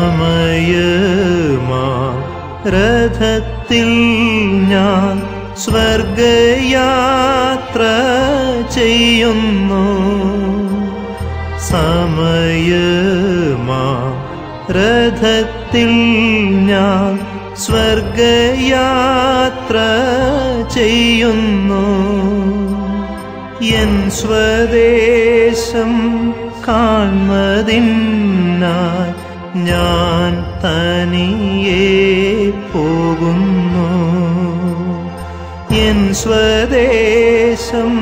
സമയമാ രഥത്തിൽ ഞാൻ സ്വർഗയാത്ര ചെയ്യുന്നു. സമയമാ രഥത്തിൽ ഞാൻ സ്വർഗയാത്ര ചെയ്യുന്നു. എൻ സ്വദേശം കാൺമതിനായി ഞാൻ തനിയെ പോകുന്നു. എൻ സ്വദേശം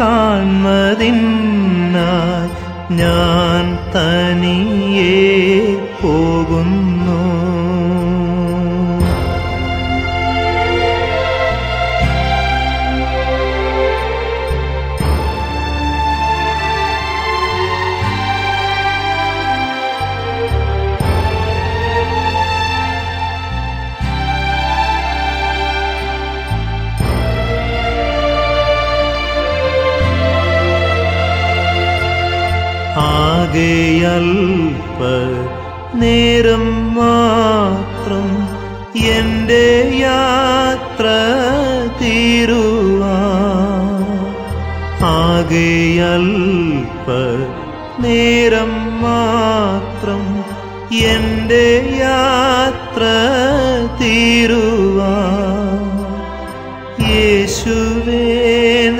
കാൺമതിനായി ഞാൻ തനിയെ പോകുന്നു. ആകെയൽപ നേരം മാത്രം എൻ്റെ യാത്ര തീരുവാൻ. ആകെയൽപ നേരം മാത്രം എൻ്റെ യാത്ര തീരുവാൻ. യേശുവേ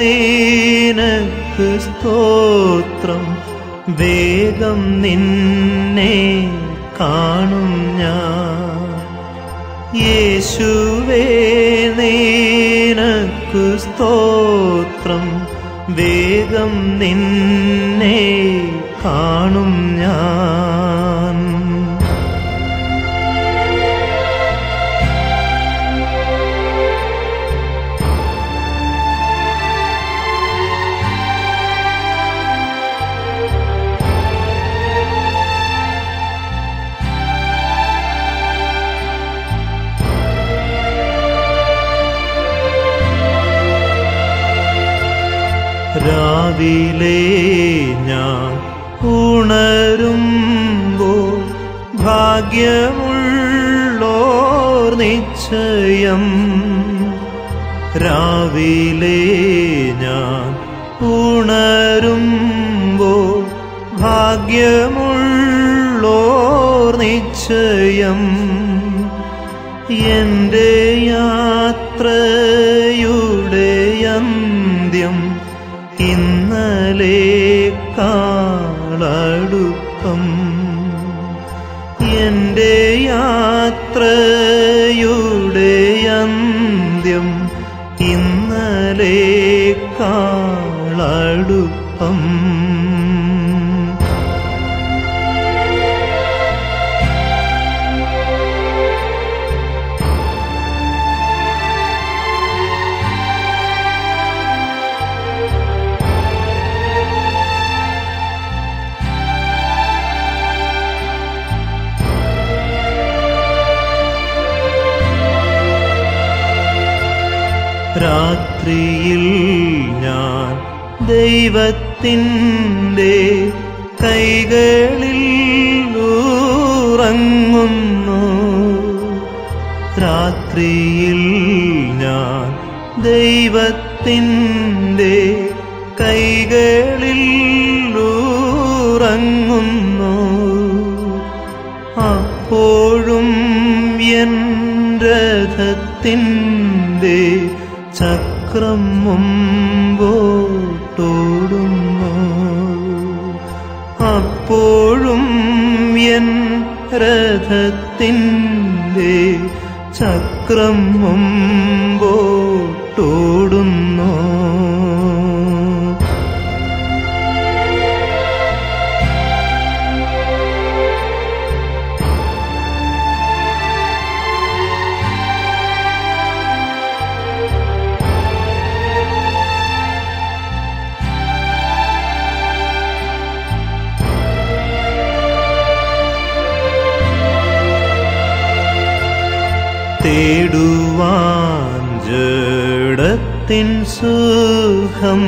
നിനക്ക് സ്തോത്രം, വേഗം നിന്നെ കാണും ഞാൻ. യേശുവേ നിനക്ക് സ്തോത്രം, വേഗം നിന്നെ കാണും ഞാൻ. രാവിലെ ഞാൻ ഉണരുമ്പോൾ ഭാഗ്യമുള്ളോർ നിശ്ചയം. രാവിലെ ഞാൻ ഉണരുമ്പോൾ ഭാഗ്യമുള്ളോർ നിശ്ചയം. എൻ്റെ യാത്രയുടെ അന്ത്യം ഇന്നലേക്കാളടുപ്പം. എൻ്റെ യാത്രയുടെ അന്ത്യം ഇന്നലേക്കാളടുപ്പം. രാത്രിയിൽ ഞാൻ ദൈവത്തിൻ്റെ കൈകളിൽ ഉറങ്ങുന്നു. രാത്രിയിൽ ഞാൻ ദൈവത്തിൻ്റെ കൈകളിൽ ഉറങ്ങുന്നു. അപ്പോഴും എൻ രഥത്തിൻ്റെ ചക്രം മുമ്പോട്ടോടുന്നു. അപ്പോഴും എൻ രഥത്തിൻ്റെ ചക്രം മുമ്പോട്ടോടുന്നു. തേടുവാൻ ജഡത്തിൻ സുഖം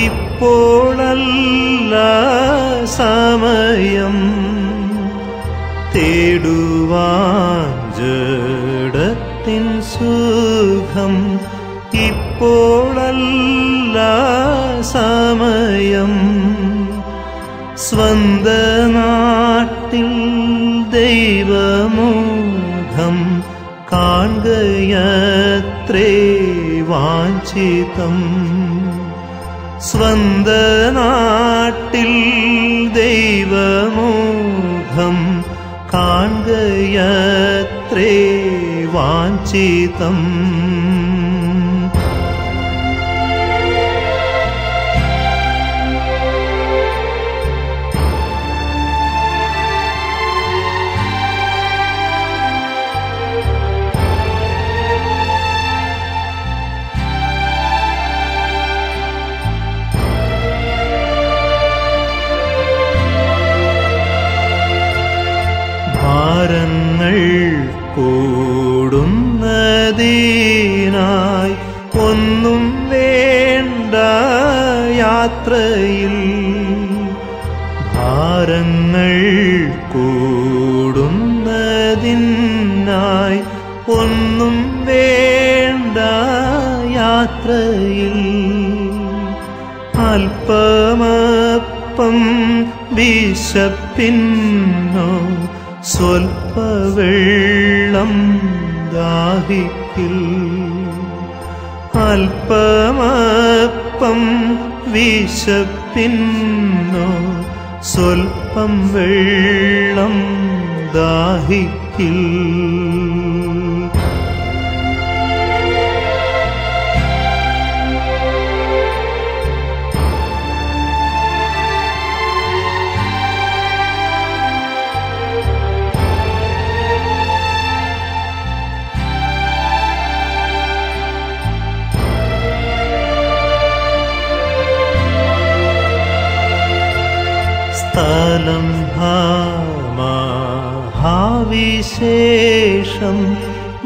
ഇപ്പോഴല്ല സമയം. തേടുവാൻ ജഡത്തിൻ സുഖം ഇപ്പോഴല്ല സമയം. സ്വന്ത നാട്ടിൽ ദൈവമുഖം കാണുകയത്രേ വാഞ്ചിതം. സ്വന്ത നാട്ടിൽ ദൈവമുഖം കാണുകയത്രേ വാഞ്ചിതം. ഭാരങ്ങൾ കൂടുന്നതിനായി ഒന്നും വേണ്ട യാത്രയിൽ. ഭാരങ്ങൾ കൂടുന്നതിനായി ഒന്നും വേണ്ട യാത്രയിൽ. അല്പമപ്പം വിശപ്പിന്നോ സ്വൽപ്പവെള്ളം ദാഹിക്കിൽ. അല്പമപ്പം വിശപ്പിന്നോ സ്വൽപ്പം വെള്ളം ദാഹിക്കിൽ. സ്ഥലം മഹാവിശേഷം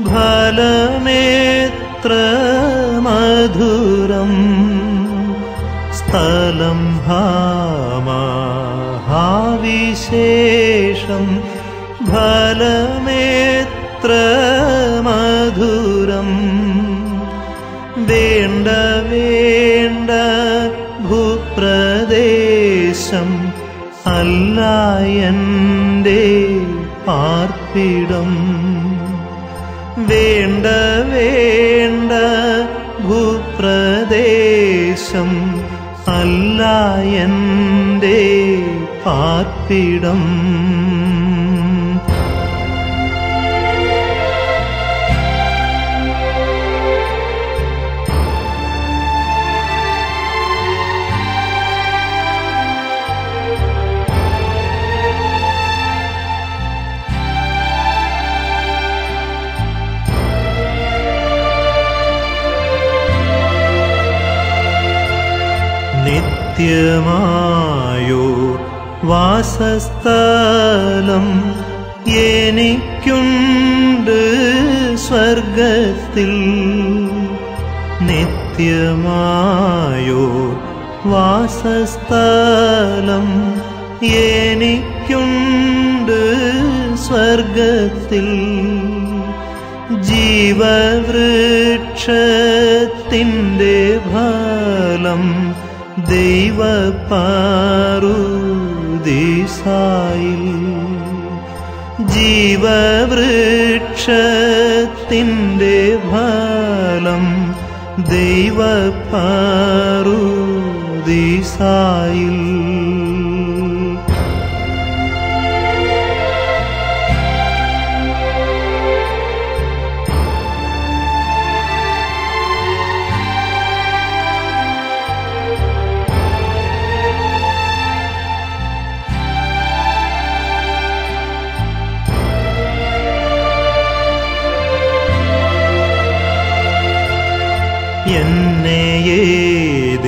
ഫലമേത്ര മധുരം. സ്ഥലം മഹാവിശേഷം ഫലമേത്ര മധുരം. വേണ്ട വേണ്ട ഭൂപ്രദേശം അല്ല എൻ്റെ പാർപ്പിടം. വേണ്ട വേണ്ട ഭൂപ്രദേശം അല്ല എൻ്റെ പാർപ്പിടം. നിത്യമായോ വാസസ്ഥലം എനിക്കുണ്ട് സ്വർഗത്തിൽ. നിത്യമായോ വാസസ്ഥലം എനിക്കുണ്ട് സ്വർഗത്തിൽ. ജീവവൃക്ഷത്തിൻ്റെ ഫലം ദൈവപാറുദീസായിൽ. ജീവവൃക്ഷത്തിൻ്റെ ഫലം ദൈവപാറുദീസായിൽ. എന്നെ എതിരേൽപ്പാനായി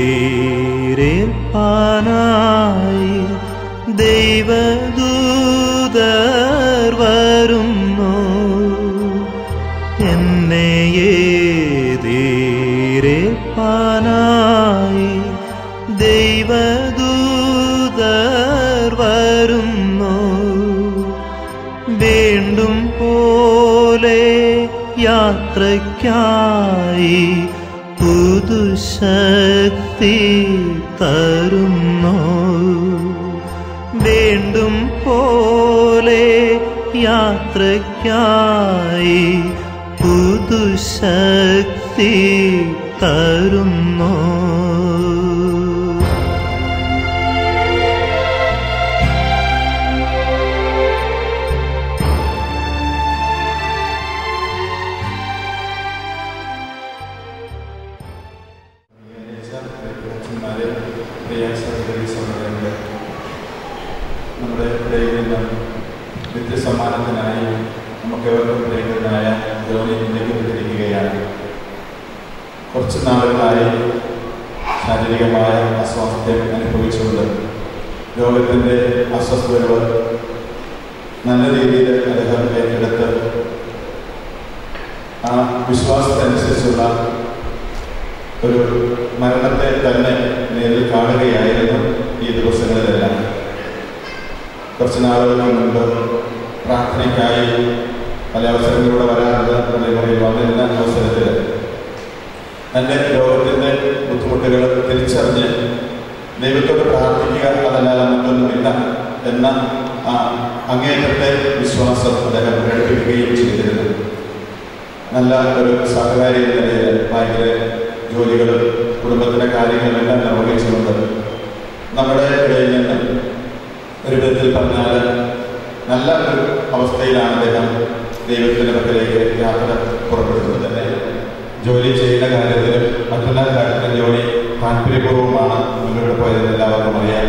ദൈവദൂതർ വരുന്നു. എന്നെ എതിരേൽപ്പാനായി ദൈവദൂതർ വരുന്നു. വേണ്ടും പോലെ യാത്രയ്ക്കായി പുതുശക്തി തരുന്നു. വേണ്ടും പോലെ യാത്രയ്ക്കായി പുതുശക്തി തരുന്നു. നമ്മുടെ ഇടയിൽ നിന്ന് നിത്യസമ്മാനത്തിനായി നമുക്കേവർക്കും പ്രിയങ്കരനായ ജോലി വിളിക്കപ്പെട്ടിരിക്കുകയാണ്. കുറച്ച് നാളുകളായി ശാരീരികമായ അസ്വാസ്ഥ്യം അനുഭവിച്ചുകൊണ്ട് രോഗത്തിൻ്റെ അസ്വസ്ഥതകൾ നല്ല രീതിയിൽ അദ്ദേഹം ഏറ്റെടുത്ത് ആ വിശ്വാസത്തനുസരിച്ചുള്ള ഒരു മരണത്തെ തന്നെ നേരിൽ കാണുകയായിരുന്നു ഈ ദിവസങ്ങളിലെല്ലാം. കുറച്ച് നാളുകൾക്ക് മുൻപ് പ്രാർത്ഥനയ്ക്കായി പല അവസരങ്ങളിലൂടെ വരാറുണ്ട്. പള്ളിമുറിയിൽ വന്നിരുന്ന അവസരത്തിൽ തൻ്റെ രോഗത്തിൻ്റെ ബുദ്ധിമുട്ടുകൾ തിരിച്ചറിഞ്ഞ് ദൈവത്തോട് പ്രാർത്ഥിക്കുക, അതല്ലാതെ മറ്റൊന്നുമില്ല എന്ന അങ്ങേയറ്റത്തെ വിശ്വാസം അദ്ദേഹം പ്രകടിപ്പിക്കുകയും ചെയ്തിരുന്നു. നല്ല ഒരു സഹകാരി എന്ന നിലയിൽ ബാങ്കിലെ ജോലികളും കുടുംബത്തിലെ കാര്യങ്ങളെല്ലാം നിർവഹിച്ചുകൊണ്ട് നമ്മുടെ ഇടയിൽ നിന്ന് ഒരു വിധത്തിൽ പറഞ്ഞാൽ നല്ല ഒരു അവസ്ഥയിലാണ് അദ്ദേഹം ദൈവത്തിൻ്റെ പക്കലേക്ക് യാത്ര പുറപ്പെടുന്നത്. തന്നെ ജോലി ചെയ്യുന്ന കാര്യത്തിലും മറ്റെല്ലാ കാര്യത്തിലും ജോലി താല്പര്യപൂർവ്വമാണ് മുന്നോട്ട് പോയതെന്ന് എല്ലാവർക്കും അറിയാം.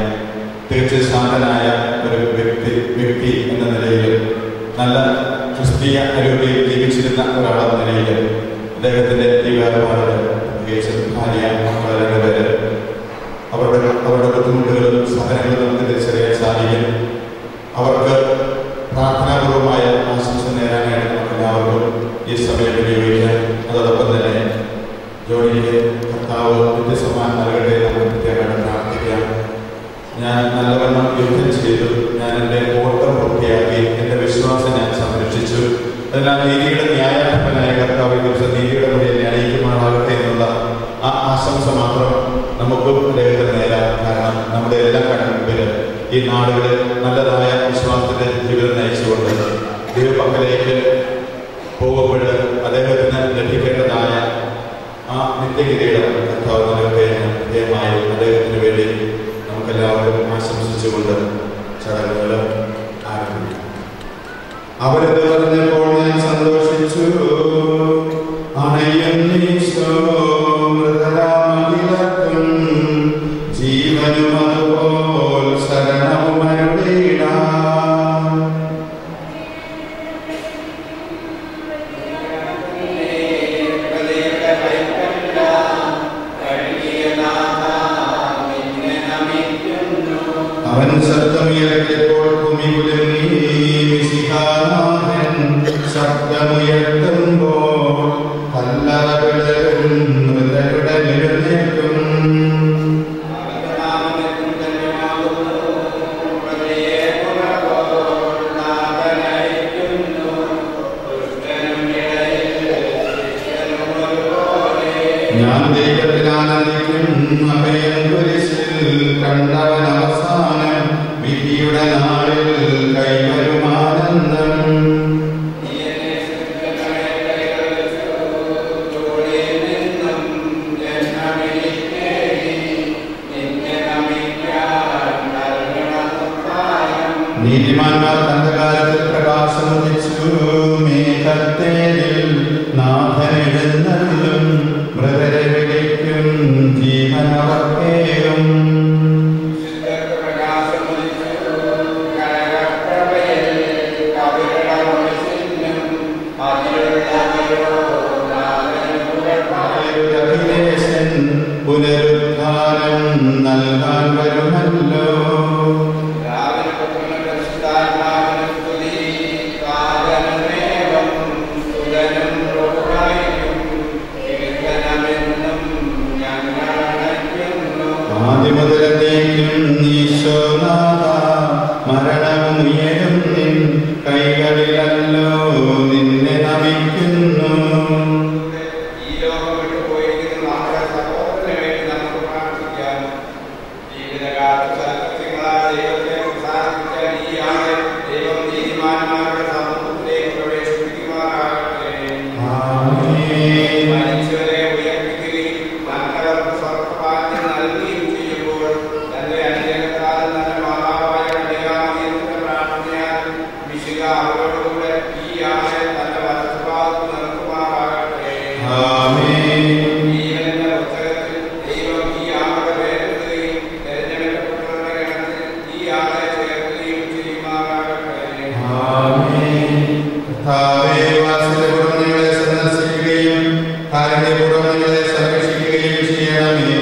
തികച്ചും ശാന്തനായ ഒരു വ്യക്തി എന്ന നിലയിൽ നല്ല ക്രിസ്തീയ അരൂപിയിൽ ജീവിച്ചിരുന്ന ഒരാളെന്ന നിലയിൽ അദ്ദേഹത്തിൻ്റെ ഈ വേർപാട് പ്രത്യേകിച്ച് ഭാര്യ മക്കളെ രണ്ടുപേര് അവരുടെ ബുദ്ധിമുട്ടുകളും സഹനങ്ങളും നമുക്ക് തിരിച്ചറിയാൻ സാധിക്കും. അവർക്ക് പ്രാർത്ഥനാപൂർവമായ ആശംസ നേടാനായിട്ട് നമുക്ക് എല്ലാവർക്കും ഈ സമയം ഉപയോഗിക്കാം. അതോടൊപ്പം തന്നെ ജോലിക്ക് കർത്താവ് നിത്യസമ്മാനം നൽകട്ടെ നമുക്ക് പ്രത്യേകമായിട്ട് പ്രാർത്ഥിക്കാം. ഞാൻ നല്ലവണ്ണം യുദ്ധം ചെയ്തു, ഞാൻ എൻ്റെ ഓട്ടം പൂർത്തിയാക്കി, എൻ്റെ വിശ്വാസം ഞാൻ സംരക്ഷിച്ചു. അതിനാൽ നീതിയുടെ ന്യായാധിപനായ കർത്താവ് ഈ ദിവസം നീതിയുടെ വഴി എന്നെ അറിയിക്കുമാറാകട്ടെ എന്നുള്ള ആ ആശംസ മാത്രം നമുക്കും അദ്ദേഹത്തിന് നേരാം. കാരണം നമ്മുടെ എല്ലാം കൺമുമ്പിൽ ഈ നാടുകളിൽ നല്ലതായ വിശ്വാസത്തിൻ്റെ ജീവിതം നയിച്ചുകൊണ്ട് ദൈവപക്കലേക്ക് പോകുമ്പോൾ അദ്ദേഹത്തിന് ലഭിക്കേണ്ടതായ ആ നിത്യഗിരിയുടെ കർത്താവ് നൽകട്ടെ പ്രത്യേകമായി അദ്ദേഹത്തിന് വേണ്ടി നമുക്കെല്ലാവർക്കും ആശംസിച്ചുകൊണ്ട് ചടങ്ങുകൾ ആരംഭിക്കാം. അവരത് പറഞ്ഞപ്പോൾ ഞാൻ സന്തോഷിച്ചു. ജീവനും അതുപോൽ ശരണവും അവൻ ശബ്ദമുയർത്തിയപ്പോൾ ഭൂമി കുലുങ്ങി. മിശിഹാനാഥൻ ശബ്ദമുയർത്തുമ്പോൾ കല്ലറകളും മൃതരുടെ എഴുന്നേൽക്കും. ഞാൻ ദൈവത്തിൽ ആനന്ദിക്കും. അഭയം കുരിശിൽ കണ്ടവൻ അവസാനം വിധിയുടെ നാളിൽ കൈവരും ആനന്ദം. നീതിമാന്മാർ അന്ധകാരത്തിൽ പ്രകാശം ഉദിച്ചു. മേഘത്തേരിൽ നാഥൻ എഴുന്നള്ളും. മൃതരെ വിളിക്കും ജീവനവർക്ക് കരങ്ങളിലല്ലോ നിന്നെ നമിക്കുന്നു. ഈ ലോകം വിട്ടുപോയിരിക്കുന്ന നമ്മുടെ സഹോദരന് വേണ്ടി നമുക്ക് പ്രാർത്ഥിക്കാം. ജീവിതകാലത്ത് സൽകൃത്യങ്ങളായ ദൈവത്തെ പ്രസാദിപ്പിച്ച ഈ ആളെ ദൈവം നീതിമാന്മാരുടെ സമൂഹത്തിലേക്ക് പ്രവേശിപ്പിക്കുമാറാകട്ടെ. മരിച്ചവരെ ഉയർപ്പിക്കുകയും നല്ലവർക്ക് സ്വർഗ്ഗഭാഗ്യം നൽകുകയും ചെയ്യുമ്പോൾ തന്റെ അനുഗ്രഹത്താൽ നല്ല മഹാവായ കന്യകാമറിയത്തിന്റെ പ്രാർത്ഥനയാൽ മിശിഹ അവരോടുകൂടെ ഈ ആളെ തന്റെ വലത്തുഭാഗത്ത് നിർത്തുമാറാകട്ടെ. ജീവന്റെ പുസ്തകത്തിൽ ദൈവം ഈ ആളുടെ പേരെഴുതുകയും തെരഞ്ഞെടുക്കപ്പെട്ടവരുടെ ഗണത്തിൽ ഈ ആളെ ചേർക്കുകയും ചെയ്യുമാറാകട്ടെ. നിങ്ങളെ സന്ദർശിക്കുകയും കാരുണ്യപൂർവ്വം നിങ്ങളെ സംരക്ഷിക്കുകയും ചെയ്യണമേ.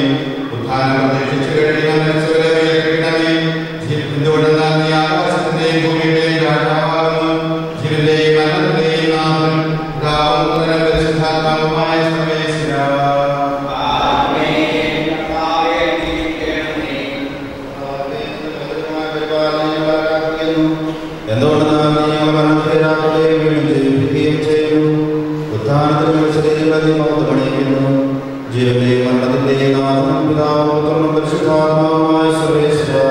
ഉത്ഥാനം പ്രതീക്ഷിച്ചു കഴിയുന്ന മരിച്ചവരെ ഉയർപ്പിക്കണമേ. എന്തുകൊണ്ടെന്നാൽ നീ ആകാശത്തിന്റെയും ഭൂമിയുടെയും രാജാവാകുന്നു. ജീവന്റെയും മരണത്തിന്റെയും നാഥൻ പിതാവും പുത്രനും പരിശുദ്ധാത്മാവുമായ സർവ്വേശ്വരാ. എന്തുകൊണ്ടെന്നാൽ നീ മരണത്തെ വീണ്ടും ജീവിപ്പിക്കുകയും ചെയ്യുന്നു. ഉത്ഥാനത്തിനും ശരീരത്തിൽ മഹത്വമണിയിക്കുന്നു. ജീവന്റെയും മരണത്തിന്റെയും നാഥനും പിതാവും പുത്രനും പരിശുദ്ധാത്മാവുമായ സർവ്വേശ്വരാ.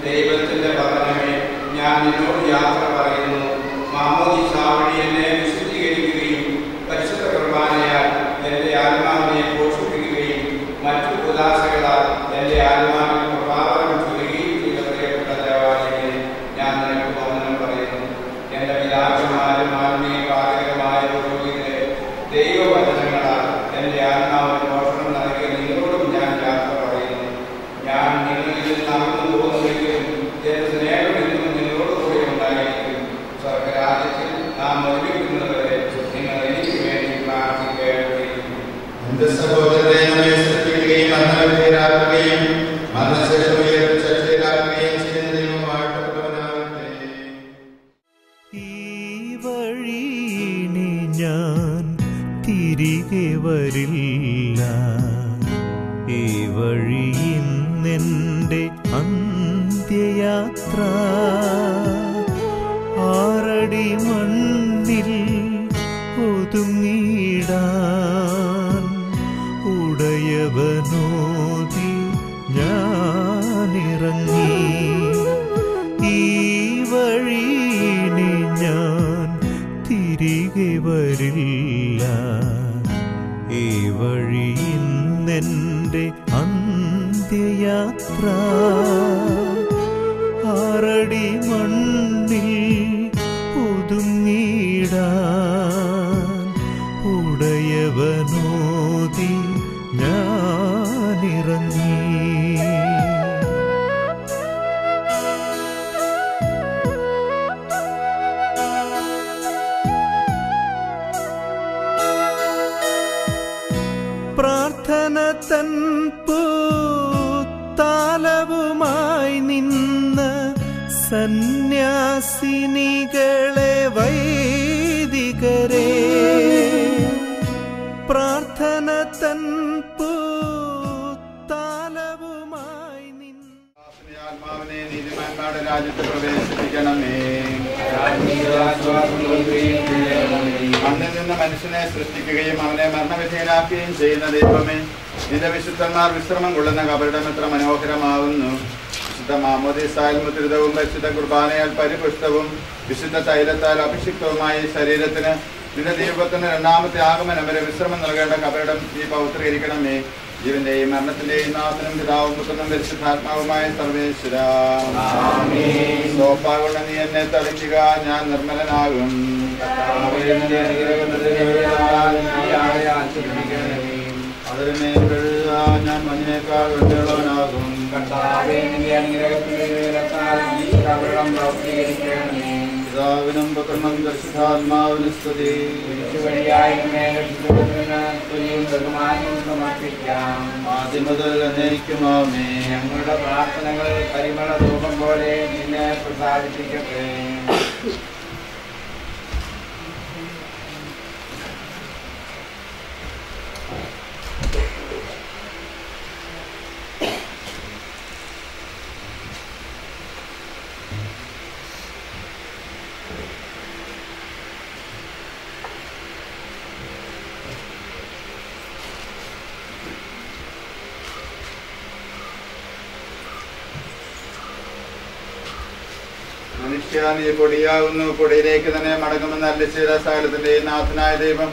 ദൈവത്തിന്റെ ഭവനമേ, ഞാൻ നിന്നോട് യാത്ര പറയുന്നു. മാമോദീസ വഴി എന്നെ വിശുദ്ധീകരിക്കുകയും പരിശുദ്ധ കുർബാനയാൽ എന്റെ ആത്മാവിനെ പോഷിപ്പിക്കുകയും മറ്റു ഉദാസകളാൽ എന്റെ ആത്മാവിൽ പ്രഭാവനം ചൊല്ലുകയും ചെയ്ത പ്രിയപ്പെട്ട ദേവാലയമേ, ഞാൻ നിനക്ക് വന്ദനം പറയുന്നു. എന്റെ വിലാസമാരും ആത്മീയ പാചകമായ പുരോഹിതരെ, ദൈവവചനങ്ങളാൽ എന്റെ ആത്മാവിന് പോഷണം നൽകിയ നിങ്ങളോടും ഞാൻ യാത്ര പറയുന്നു. ഞാൻ നിങ്ങളിൽ നടന്നു പോകുന്നെങ്കിലും എന്റെ സ്നേഹം എന്നും നിങ്ങളോട് കൂടി ഉണ്ടായിരിക്കും. സ്വർഗരാജ്യത്തിൽ നാം ഒരുമിക്കുന്നതുവരെ നിങ്ങൾ എനിക്ക് വേണ്ടി പ്രാർത്ഥിക്കേണ്ടിയിരിക്കും. എന്റെ സഹോദരനെ നമ്മെ സൃഷ്ടിക്കുകയും മരണവിധേയരാക്കുകയും മരണശേഷം ഉയർപ്പിച്ച് അക്ഷയരാക്കുകയും ചെയ്യുന്ന ദൈവം വാഴ്ത്തപ്പെട്ടവനാകട്ടെ. ഈ വഴിയിനി ഞാൻ തിരികെ വരില്ല. ഈ വഴിയിന്നെൻ്റെ അന്ത്യയാത്ര. ആറടി മണ്ണിൽ ഒതുങ്ങിടാൻ ഉടയവനോതി ഞാനിറങ്ങി. ഈ വഴിയിനി ഞാൻ തിരികെ വരില്ല. ഈ വഴിയിന്നെൻ്റെ അന്ത്യയാത്ര. ആറടി മണ്ണിൽ ഒതുങ്ങിടാൻ ഉടയവനോതി ഞാനിറങ്ങി. പ്രാർത്ഥന തൻ പൂത്താലവുമായി നിന്ന സന്യാസിനികളെ വൈദികരെ, പ്രാർത്ഥന തൻ പൂത്താലവുമായി നിന്ന ആത്മാവിനെ നീതിമാന്മാരുടെ രാജ്യത്ത് പ്രവേശിപ്പിക്കണമേ. മണ്ണിൽ നിന്ന് മനുഷ്യനെ സൃഷ്ടിക്കുകയും അവനെ മരണവിധേയനാക്കുകയും ചെയ്യുന്ന ദൈവമേ, നിന്റെ വിശുദ്ധന്മാർ വിശ്രമം കൊള്ളുന്ന കബറിടം എത്ര മനോഹരമാവുന്നു. വിശുദ്ധ മാമോദീസാൽ മുദ്രിതവും പരിശുദ്ധ കുർബാനയാൽ പരിപുഷ്ടവും വിശുദ്ധ തൈലത്താൽ അഭിഷിക്തവുമായ ഈ ശരീരത്തിന് നിന്റെ ദൈവത്തിന് രണ്ടാമത്തെ ആഗമനം വരെ വിശ്രമം നൽകേണ്ട കബറിടം നീ പൗത്രീകരിക്കണമേ. ജീവന്റെയും മരണത്തിന്റെയും നാഥനും പിതാവും പുത്രനും പരിശുദ്ധാത്മാവുമായ സർവ്വേശ്വരാ. സോപ്പാകൊണ്ട് നീ എന്നെ തളിക്കുക, ഞാൻ നിർമ്മലനാകും. അതിനെ കഴുകുക, ഞാൻ മഞ്ഞേക്കാൾ വെള്ളവനാകും. പിതാവിനും പുത്രനും പരിശുദ്ധാത്മാവിനും സ്തുതി. ആദ്യം മുതൽ എന്നേക്കും ആമേൻ. ഞങ്ങളുടെ പ്രാർത്ഥനകൾ പരിമള ധൂപം പോലെ നിന്നെ പ്രസാദിപ്പിക്കട്ടെ. മനുഷ്യ നീ പൊടിയാവുന്നു, പൊടിയിലേക്ക് തന്നെ മടങ്ങുമെന്ന് അല്ലിച്ചേര സകലത്തിന്റെ നാഥനായ ദൈവം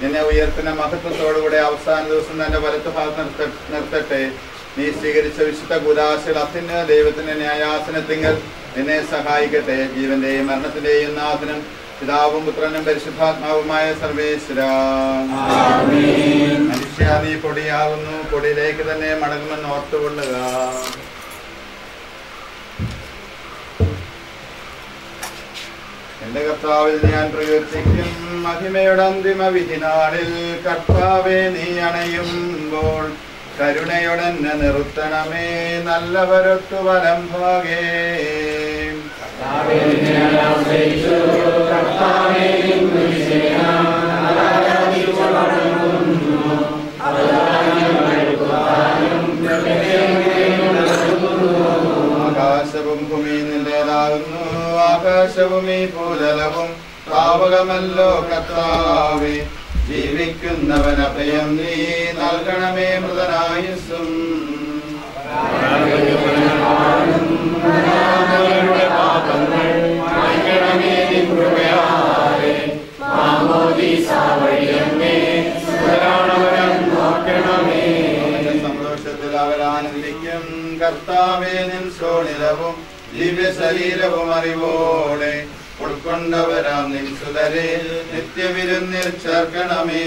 നിന്നെ ഉയർത്തുന്ന മഹത്വത്തോടുകൂടെ അവസാന ദിവസം തന്റെ വലത്ത് ഭാഗത്ത് നിർത്തട്ടെ. നീ സ്വീകരിച്ച വിശുദ്ധ കൂദാശകൾ അത്യുന്ന ദൈവത്തിന്റെ ന്യായാസനത്തിങ്കൽ നിന്നെ സഹായിക്കട്ടെ. ജീവന്റെയും മരണത്തിന്റെയും നാഥനും പിതാവും പുത്രനും പരിശുദ്ധാത്മാവുമായ സർവേശ്വര. മനുഷ്യ നീ പൊടിയാവുന്നു, പൊടിയിലേക്ക് തന്നെ മടങ്ങുമെന്ന് ഓർത്തുകൊള്ളുക. എന്റെ കർത്താവിൽ ഞാൻ പ്രകീർത്തിക്കും മഹിമയുടെ അന്തിമ വിധി നാളിൽ. കർത്താവെ നീ അണയുമ്പോൾ കരുണയോടെന്നെ നിർത്തണമേ, നല്ലവരൊത്തു വലം ഭാഗേ. ആകാശവും ഭൂമി നിന്റേതാകുന്നു, ആകാശവും ഈ ഭൂതലവും പാവകമല്ലോ കർത്താവേ. ജീവിക്കുന്നവൻ അഭയം നീ നൽകണമേ മൃതനായുസ്സും. സന്തോഷത്തിൽ അവരാനന്ദിക്കും കർത്താവേ നിൻ സോണിലവും ദിവ്യ ശരീരവും അറിവോടെ ഉൾക്കൊണ്ടവരാം നിൻ സുതരെ നിത്യവിരുന്നിൽ ചേർക്കണമേ.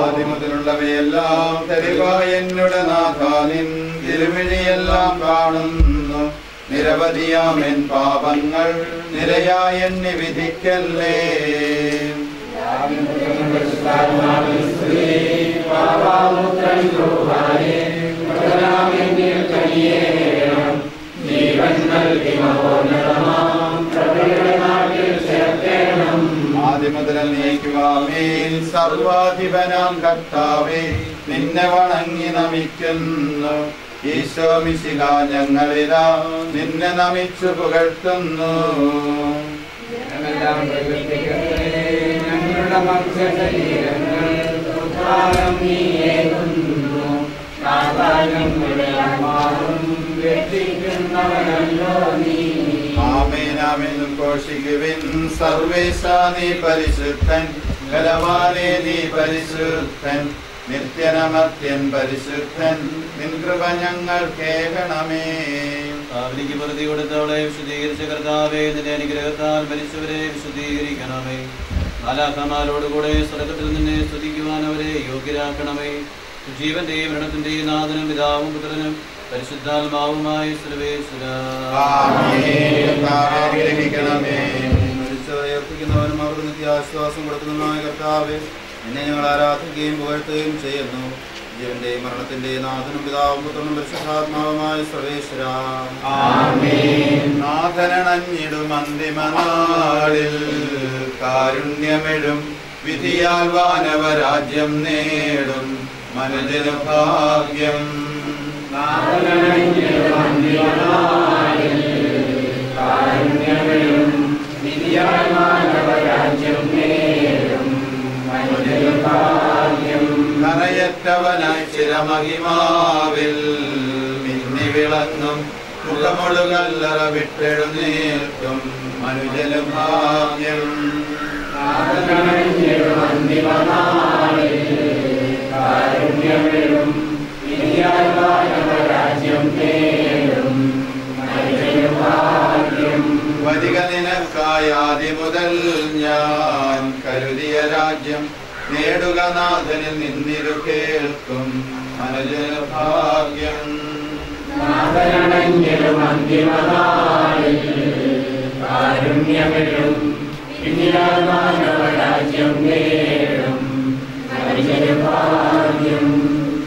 ആദിമുതലുള്ളവയെല്ലാം തെളിവായ എന്നുടെ നാഥ നിൻ തിരുമിഴിയെല്ലാം കാണുന്നു. നിരവധിയാമെൻ പാപങ്ങൾ നിരയായ എന്നെ വിധിക്കല്ലേ. ആദിമുതൽ നീക്കുവാമേൽ സർവാധിപനാം കർത്താവേ നിന്നെ വണങ്ങി നമിക്കുന്നു. ഈശോ മിശിഹ ഞങ്ങളിതാ നിന്നെ നമിച്ചു പുകഴ്ത്തുന്നു. ആമേനാമെന്നും ഘോഷിക്കുവിൻ. സർവേശ നീ പരിശുദ്ധൻ, ബലവാനേ നീ പരിശുദ്ധൻ, നിത്യനമർത്യൻ പരിശുദ്ധൻ, നിൻ കൃപ ഞങ്ങൾ കേൾക്കണമേ. പാവനിക്ക് പ്രതി കൊടുത്തവളെ വിശുദ്ധീകരിച്ച കർത്താവേ നിന്റെ അനുഗ്രഹത്താൽ മരിച്ചവരെ വിശുദ്ധീകരിക്കണമേ. മാലാഖമാരോടുകൂടെ സ്വർഗ്ഗത്തിൽ നിന്നെ സ്തുതിക്കുവാൻ അവരെ യോഗ്യരാക്കണമേ. ജീവന്റെയും മരണത്തിന്റെയും നാഥനും പിതാവും പുത്രനും പരിശുദ്ധാത്മാവുമായി സർവേശ്വര. മരിച്ചവരെ അർപ്പിക്കുന്നവനും അവർക്ക് നിത്യാശ്വാസം കൊടുക്കുന്നതുമായ കർത്താവേ നിന്നെ ഞങ്ങൾ ആരാധിക്കുകയും പുകഴ്ത്തുകയും ചെയ്യുന്നു. ജീവന്റെയും മരണത്തിന്റെയും നാഥനും പിതാവും പുത്രനും പരിശുദ്ധാത്മാവുമായ സർവേശ്വര. നാഥനണഞ്ഞിടും അന്തിമനാളിൽ കാരുണ്യമെഴും വിധിയാൽ വാനവരാജ്യം നേടും മനുജന ഭാഗ്യം. കരയറ്റവനായി ചിരമഹിമാവിൽ മിന്നി വിളങ്ങും മുഖമൊഴുകല്ലറ വിട്ടെഴുന്നേൽക്കും മനുജന ഭാഗ്യം. വരിക നിനക്കായി ആദി മുതൽ ഞാൻ കരുതിയ രാജ്യം നേടുക നാഥനിൽ നിന്നിരു കേൾക്കും മനുജന ഭാഗ്യം.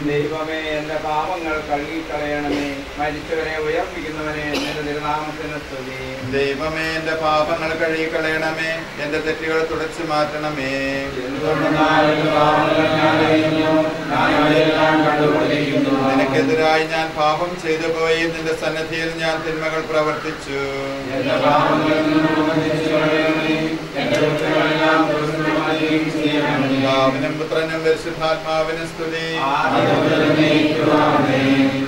ദൈവമേ എന്റെ പാപങ്ങൾ കഴുകിക്കളയണമേ. മരിച്ചവരെ ഉയർപ്പിക്കുന്നവനെ നിന്റെ തിരുനാമത്തിന് സ്തുതി. ദൈവമേ, എന്റെ പാപങ്ങൾ കഴുകിക്കളയണമേ, എന്റെ തെറ്റുകൾ തുടച്ചു മാറ്റണമേ. നിനക്കെതിരായി ഞാൻ പാപം ചെയ്തു പോയി, നിന്റെ സന്നിധിയിൽ ഞാൻ തിന്മകൾ പ്രവർത്തിച്ചു. പിതാവിനും പുത്രനും പരിശുദ്ധാത്മാവിനും സ്തുതി.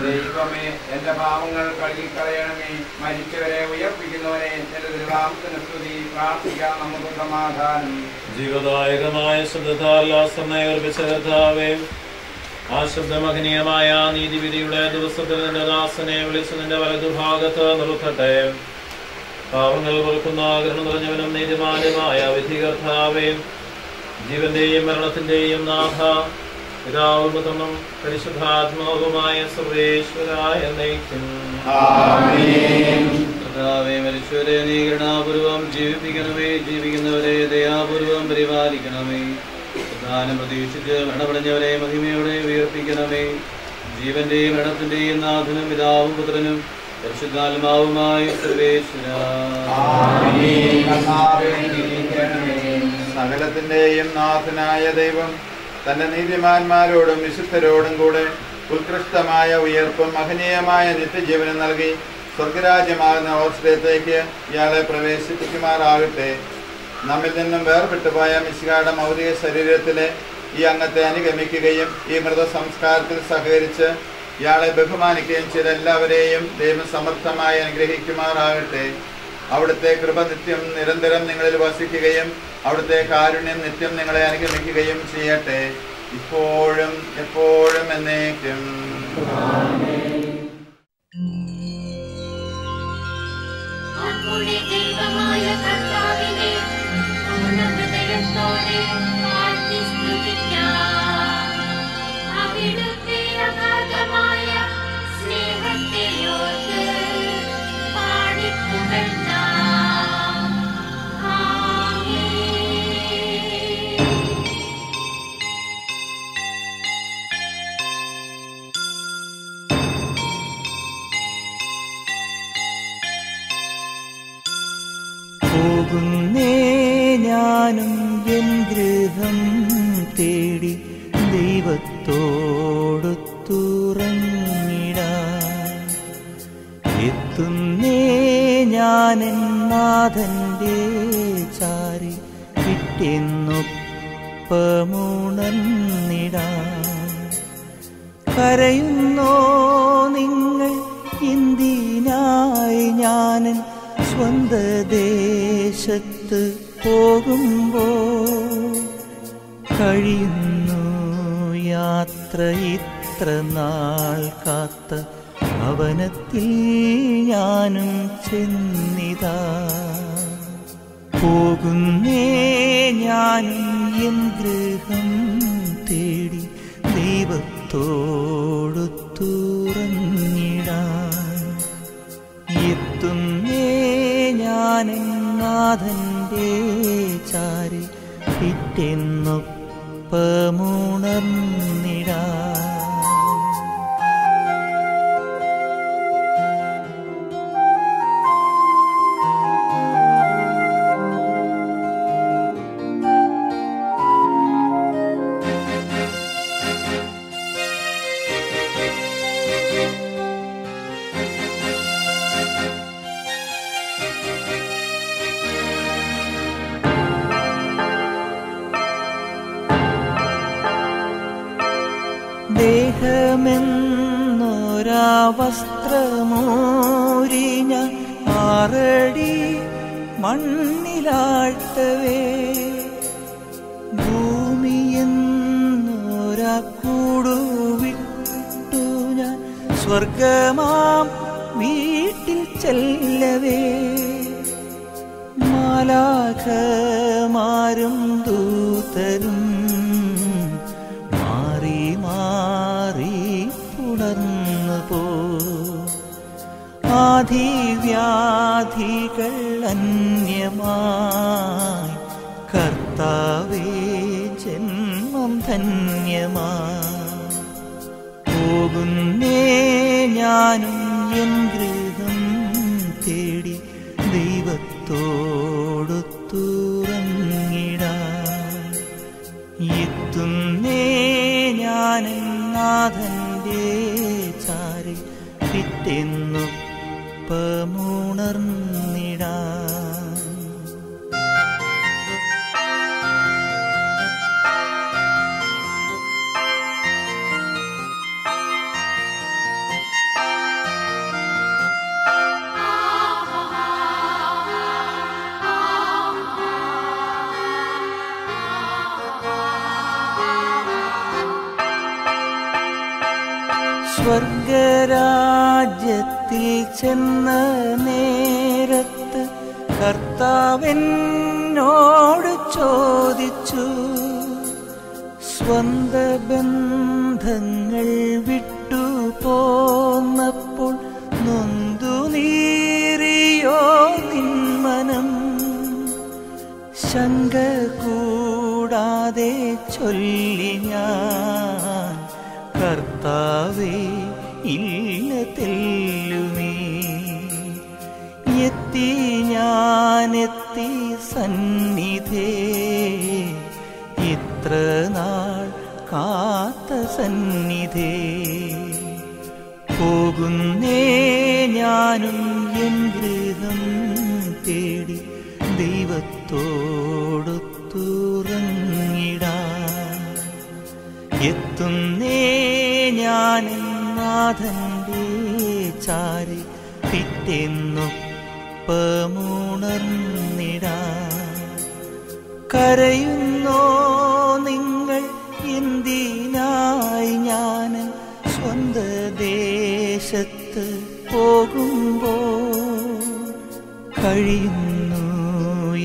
ദൈവമേ, എന്റെ പാപങ്ങൾ കഴുകിക്കളയണമേ, മരിച്ചവരെ ഉയർപ്പിക്കുന്നവനെ എന്റെ തിരുനാമത്തിന് സ്തുതി. പ്രാർത്ഥിക്കാം, നമുക്ക് സമാധാനം. ജീവദായകമായ ശബ്ദത്താൽ ആശ്രമേർപ്പിച്ച കർത്താവേ, ആ ശബ്ദമഹനീയമായ നീതിവിധിയുടെ ദിവസത്തിൽ നിന്റെ ദാസനെ വിളിച്ച് നിന്റെ വലതുഭാഗത്ത് നിർത്തട്ടെ. പാവങ്ങൾ പൊറുക്കുന്ന കരുണ നിറഞ്ഞവനും നീതിമാനുമായ വിധി കർത്താവേ, ജീവന്റെയും മരണത്തിന്റെയും നാഥ, പിതാവും പുത്രനും പരിശുദ്ധാത്മാവുമായ സർവേശ്വരായ എന്നേക്കും ആമേൻ. കർത്താവേ, മരിച്ചവരെ നീ കരുണാപൂർവം ജീവിപ്പിക്കണമേ, ജീവിക്കുന്നവരെ ദയാപൂർവം പരിപാലിക്കണമേ. പ്രധാനം പ്രതീക്ഷിച്ച് മരണമടഞ്ഞവരെ മഹിമയോടെ ഉയർപ്പിക്കണമേ. ജീവന്റെയും മരണത്തിന്റെയും നാഥനും പിതാവും പുത്രനും പരിശുദ്ധാത്മാവുമായ സർവേശ്വരാ. സകലത്തിന്റെയും നാഥനായ ദൈവം തന്റെ നീതിമാന്മാരോടും വിശുദ്ധരോടും കൂടെ ഉത്കൃഷ്ടമായ ഉയർപ്പും മഹനീയമായ നിത്യജീവനം നൽകി സ്വർഗരാജ്യമാകുന്ന ഓർശ്രയത്തേക്ക് ഇയാളെ പ്രവേശിപ്പിക്കുമാറാകട്ടെ. നമ്മിൽ നിന്നും വേർപെട്ടുപോയ മിശിഹായുടെ മൗലിക ശരീരത്തിലെ ഈ അംഗത്തെ അനുഗമിക്കുകയും ഈ മൃതസംസ്കാരത്തിൽ സഹകരിച്ച് ഇയാളെ ബഹുമാനിക്കുകയും ചെയ്ത എല്ലാവരെയും ദൈവം സമർത്ഥമായി അനുഗ്രഹിക്കുമാറാകട്ടെ. അവിടുത്തെ കൃപ നിത്യം നിരന്തരം നിങ്ങളിൽ വസിക്കുകയും അവിടുത്തെ കാരുണ്യം നിത്യം നിങ്ങളെ അനുഗമിക്കുകയും ചെയ്യട്ടെ, ഇപ്പോഴും എപ്പോഴും എന്നേക്കും. ദൈവമായ കർത്താവിനെ പൂർണ്ണഹൃദയത്തോടെ വാഴ്ത്തി സ്തുതിക്കാം. അവിടുത്തെ അഗാധമായ സ്നേഹത്തെ ഓർത്ത് പാടിപ്പുകഴ്ത്താം. ആമേൻ. പോകുന്നേ ഞാനും എൻ ഗൃഹം തേടി ദൈവത്തോടൊത്തുറങ്ങിടാൻ. എത്തുന്നേ ഞാനെൻ നാഥന്റെ ചാരി വിട്ടെന്നൊപ്പമുണർന്നിടാൻ. കരയുന്നോ നിങ്ങൾ എന്തിനായി ഞാനൻ സ്വന്ത ദേശത്ത് പോകുമ്പോൾ? കഴിയുന്നു യാത്ര ഇത്ര നാൾ കാത്ത ഭവനത്തിൽ ഞാനും ചെന്നിതാ. പോകുന്നേ ഞാനും എൻ ഗൃഹം തേടി ദൈവത്തോടൊത്തുറങ്ങിടാൻ. എത്തുന്നേ ഞാനെൻ നാഥന്റെ ചാരി പിറ്റെന്നൊപ്പമുണർന്നിടാൻ. ദേഹമെന്നൊരാ വസ്ത്രമോരി ഞാൻ 6 അടി മണ്ണിലാഴ്ത്തവേ, ഭൂമിയെന്നൊരാ കൂടുവിട്ടു ഞാൻ സ്വർഗമാം വീട്ടിൽ ചെല്ലവേ. മാലാഖമാരും ദൂതരും മാറി മാറി പുണർന്നു പോ. ആധിവ്യാധികൾ അന്യമായി കർത്താവേ ജന്മം ധന്യമായി. പോകുന്നേ ഞാനും എൻ ഗൃഹം തേടി ദൈവ ദൈവത്തോടുത്തുറങ്ങിടാൻ എത്തുന്നേ ഞാൻ നാഥന്റെ ചാരി പിറ്റെന്നൊപ്പമുണർന്നിടാൻ. സ്വർഗരാജ്യത്തിൽ ചെന്ന നേരത്ത് കർത്താവെന്നോട് ചോദിച്ചു, സ്വന്ത ബന്ധങ്ങൾ വിട്ടു പോന്നപ്പോൾ നൊന്തു നീറിയോ നിന്മനം? ശങ്ക കൂടാതെ ചൊല്ലി ഞാൻ, കർത്താവേ ഇല്ല തെല്ലുമേ. എത്തി ഞാനെത്തി സന്നിധേ, ഇത്ര നാൾ കാത്ത സന്നിധേ. പോകുന്നേ ഞാനും എൻ ഗൃഹം തേടി ദൈവത്തോടൊത്തുറങ്ങിടാൻ. എത്തുന്നേ ഞാൻ നാഥന്റെ ചാരി പിറ്റെന്നൊപ്പമുണർന്നിടാൻ. കരയുന്നോ നിങ്ങൾ എന്തിനായി ഞാൻ സ്വന്ത ദേശത്ത് പോകുമ്പോൾ? കഴിയുന്നു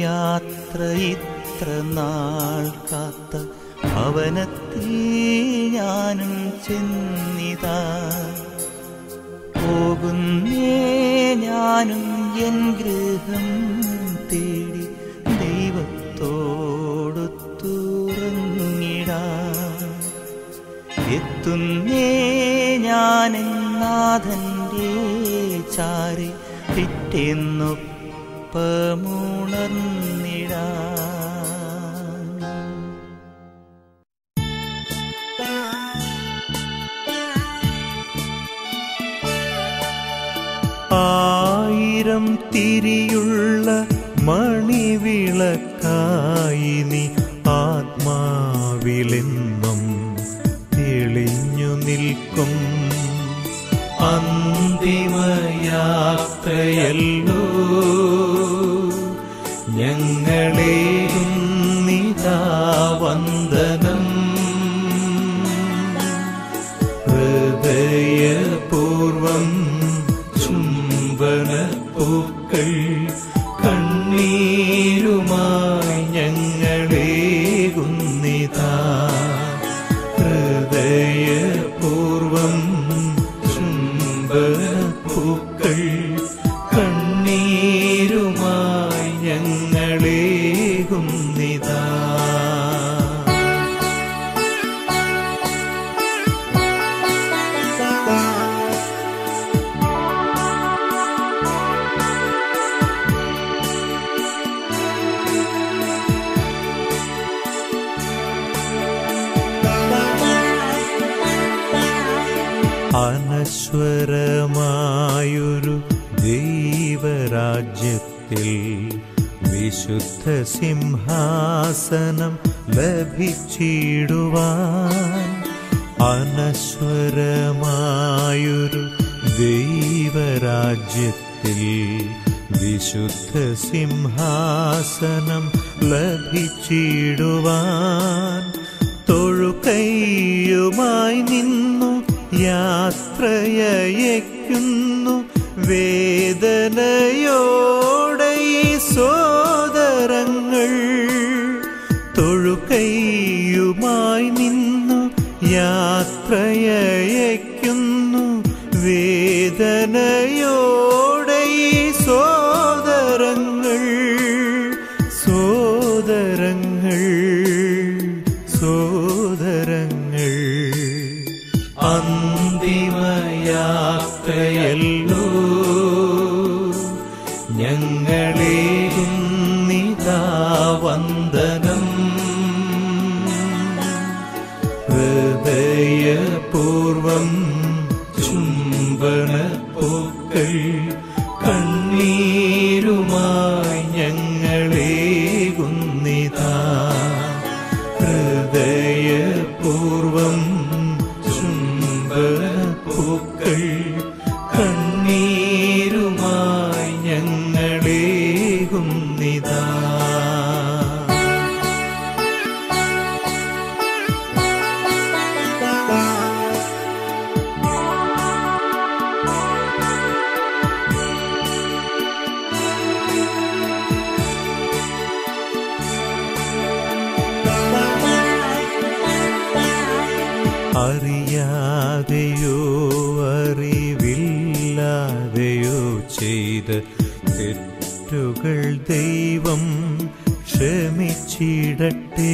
യാത്ര ഇത്ര നാൾ കാത്ത ഭവനത്തിൽ ഞാനും ചെന്നിതാ. പോകുന്നേ ഞാനും എൻ ഗൃഹം തേടി ദൈവത്തോടൊത്തുറങ്ങിടാൻ. എത്തുന്നേ ഞാൻ നാഥന്റെ ചാരി പിറ്റെന്നൊപ്പമുണർന്നിടാൻ. ആയിരം തിരിയുള്ള മണിവിളക്കായി നീ ആത്മാവിലെന്നും തെളിഞ്ഞു നിൽക്കും. അന്തിമയാത്രയല്ലോ ഞങ്ങളേകും നിതാ വന്ദനം. ഹൃദയപൂർവം ചുംബനപ്പൂക്കൾ കണ്ണീരുമായി ഞങ്ങളേകുന്നിതാ. ഹൃദയപൂർവം ചുംബനപ്പൂക്കൾ കണ്ണീരുമായി ഞങ്ങളേകുന്നിതാ. അനശ്വരമായൊരു ദൈവരാജ്യത്തിൽ വിശുദ്ധ സിംഹാസനം ലഭിച്ചിടുവാൻ. അനശ്വരമായൊരു ദൈവരാജ്യത്തിൽ വിശുദ്ധ സിംഹാസനം ലഭിച്ചിടുവാൻ. തൊഴുകൈയുമായി നിന്നു യാത്രയയക്കുന്നു വേദനയോടെ ഈ സോദരങ്ങൾ. തൊഴുകൈയുമായി നിന്നു യാത്രയയക്കുന്നു വേദനയോടെ ഈ സോദരങ്ങൾ. സോദരങ്ങൾ സോദരങ്ങൾ അന്തിമയാത്രയല്ലോ ഞങ്ങളെ വന്ദനം ഹൃദയപൂർവം ചുംബനപ്പൂക്കൾ കണ്ണീരുമായി ഞങ്ങളേകുന്നിതാ ഹൃദയപൂർവം ചുംബനപ്പൂക്കൾ കണ്ണീരുമായി ഞങ്ങളേകുന്നിതാ അറിയാതെയോ അറിവില്ലാതെയോ ചെയ്ത തെറ്റുകൾ ദൈവം ക്ഷമിച്ചിടട്ടെ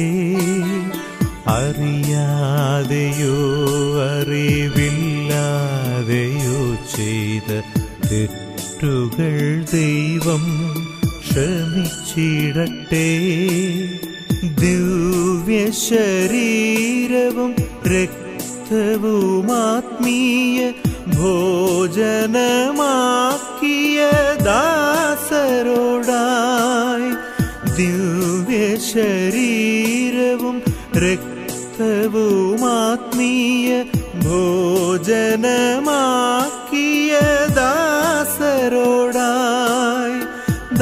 അറിയാതെയോ അറിവില്ലാതെയോ ചെയ്ത തെറ്റുകൾ ദൈവം ക്ഷമിച്ചിടട്ടെ ദിവ്യശരീരവും രക്തവുമാത്മീയ ഭോജനമാക്കിയ ദാസരോടായി ദിവ്യശരീരവും രക്തവുമാത്മീയ ഭോജനമാക്കിയ ദാസരോടായി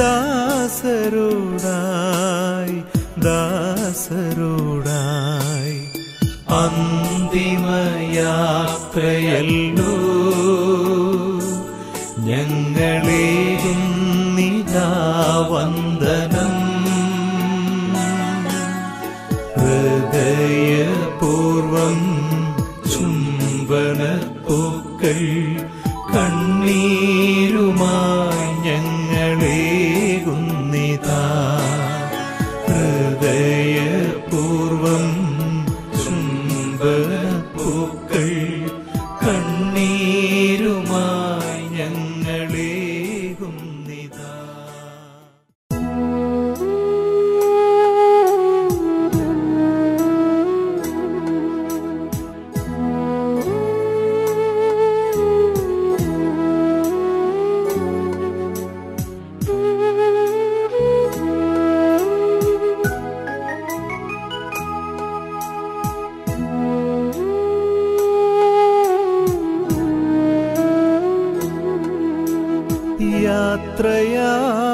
ദാസരോടായി ദാസരോടായി അന്തിമയാത്രയല്ലോ ഞങ്ങളേകുന്നിതാ വന്ദനം ഹൃദയപൂർവം ചുംബനപ്പൂക്കൾ കണ്ണീരുമായി ഞങ്ങളേകുന്നിതാ ഹൃദയപൂർവം ചുംബനപ്പൂക്കൾ കണ്ണീരുമായി ഞങ്ങളേകുന്നിതാ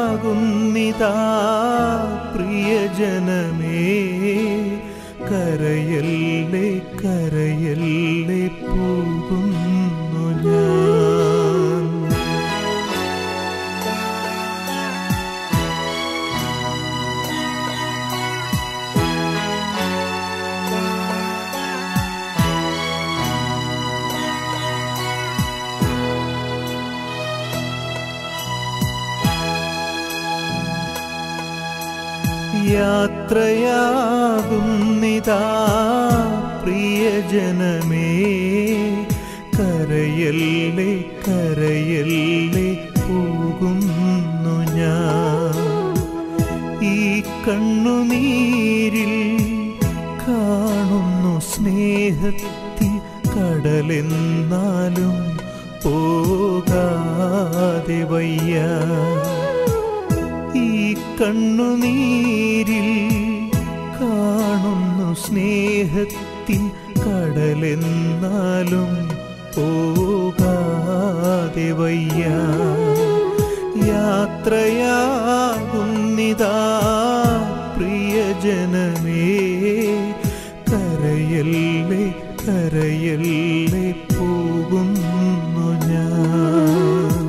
യാത്രയാകുന്നിതാ പ്രിയജനമേ കരയല്ലേ കരയല്ലേ പോകുന്നു ഞാൻ യാത്രയാകുന്നിതാ പ്രിയജനമേ കരയല്ലേ കരയല്ലേ പോകുന്നു ഞാൻ ഈ കണ്ണുനീരിൽ കാണുന്നു സ്നേഹത്തിൽ കടലെന്നാലും പോകാതെ വയ്യ ഈ കണ്ണുനീരിൽ കാണുന്നു സ്നേഹത്തിൻ കടലെന്നാലും പോകാതെ വയ്യ യാത്രയാകുന്നിതാ പ്രിയജനമേ കരയല്ലേ കരയല്ലേ പോകുന്നു ഞാൻ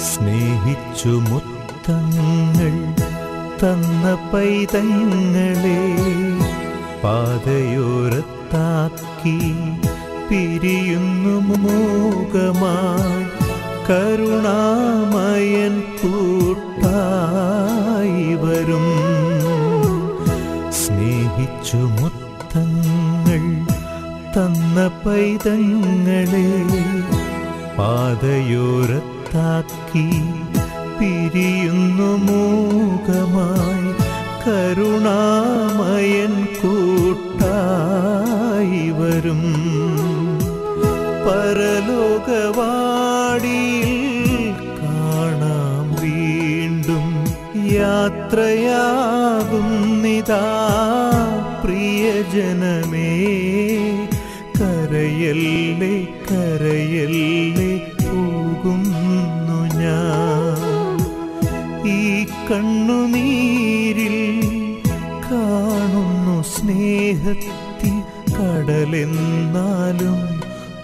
സ്നേഹിച്ചു മുത്തങ്ങൾ തന്ന പൈതങ്ങളെ പാതയോരത്ത് യാത്രയാകുന്നിതാ പിരിയുന്നു മൂകമായി കരുണാമയൻ കൂട്ടായി വരും. സ്നേഹിച്ചു മുത്തങ്ങൾ തന്ന പൈതങ്ങളെ പാതയോരത്താക്കി പിരിയുന്നു മൂകമായി കരുണാമയൻ കൂട്ടായി വരും. പരലോകവാടിയിൽ കാണാം വീണ്ടും യാത്രയാകുന്നിതാ പ്രിയജനമേ. കരയല്ലേ കരയല്ലേ പോകുന്നു ഞാൻ. ഈ കണ്ണുനീരിൽ കാണുന്നു സ്നേഹത്തിൻ കടലെന്നാലും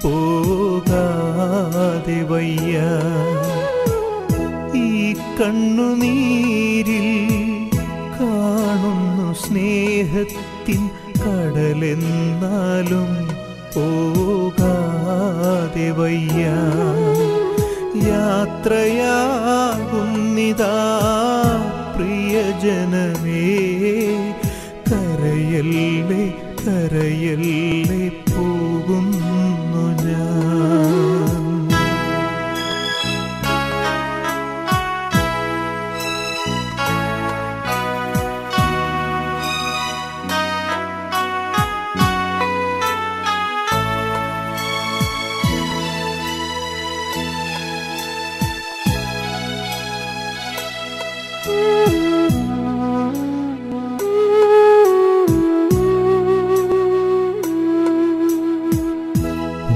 പോകാതെ വയ്യ. ഈ കണ്ണുനീരിൽ കാണുന്നു സ്നേഹത്തിൻ കടലെന്നാലും പോകാതെ വയ്യ. യാത്രയാകുന്നിതാ പ്രിയജനമേ. കരയല്ലേ കരയല്ലേ പോകുന്നു ഞാൻ.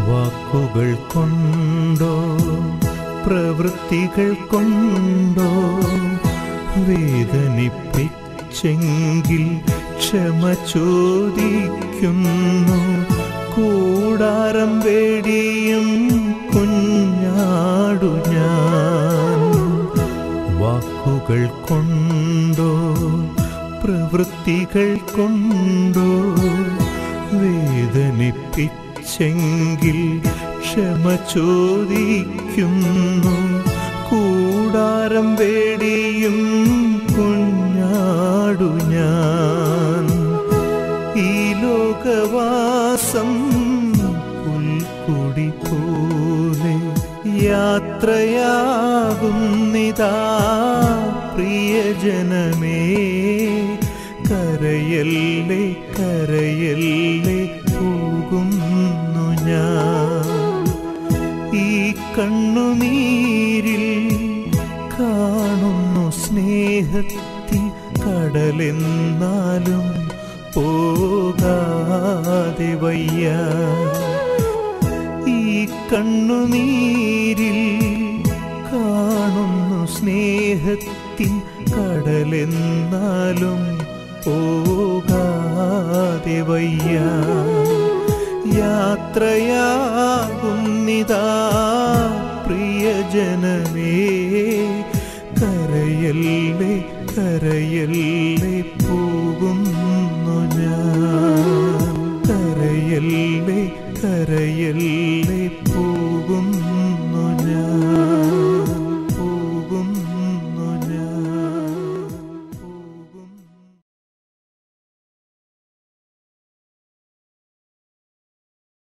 വാക്കുകൾ കൊണ്ടോ പ്രവൃത്തികൾ കൊണ്ടോ വേദനിപ്പിച്ചെങ്കിൽ ക്ഷമ ചോദിക്കുന്നു. കൂടാരം വേടിയും കുഞ്ഞാടു ഞാൻ. വാക്കുകൾ കൊണ്ടോ പ്രവൃത്തികൾ കൊണ്ടോ വേദനിപ്പിച്ചെങ്കിൽ ക്ഷമ ചോദിക്കുന്നു. കൂടാരം വേടിയും കുഞ്ഞാടു ഞാൻ. ഈ ലോകവാസം പുൽക്കൊടി പോലെ യാത്രയാകുന്നിതാ പ്രിയജനമേ. കരയല്ലേ കരയല്ലേ പോകുന്നു ഞാൻ. ഈ കണ്ണുനീരിൽ കാണുന്നു സ്നേഹത്തിൻ കടലെന്നാലും പോകാതെ വയ്യ. ഈ കണ്ണുനീരിൽ കാണുന്നു സ്നേഹത്തിൻ കടലെന്നാലും പോകാതെ വയ്യ. യാത്രയാകുന്നിതാ പ്രിയജനമേ. കരയല്ലേ കരയല്ലേ പോകുന്നു ഞാൻ. കരയല്ലേ കരയല്ലേ പോകുന്നു ഞാൻ.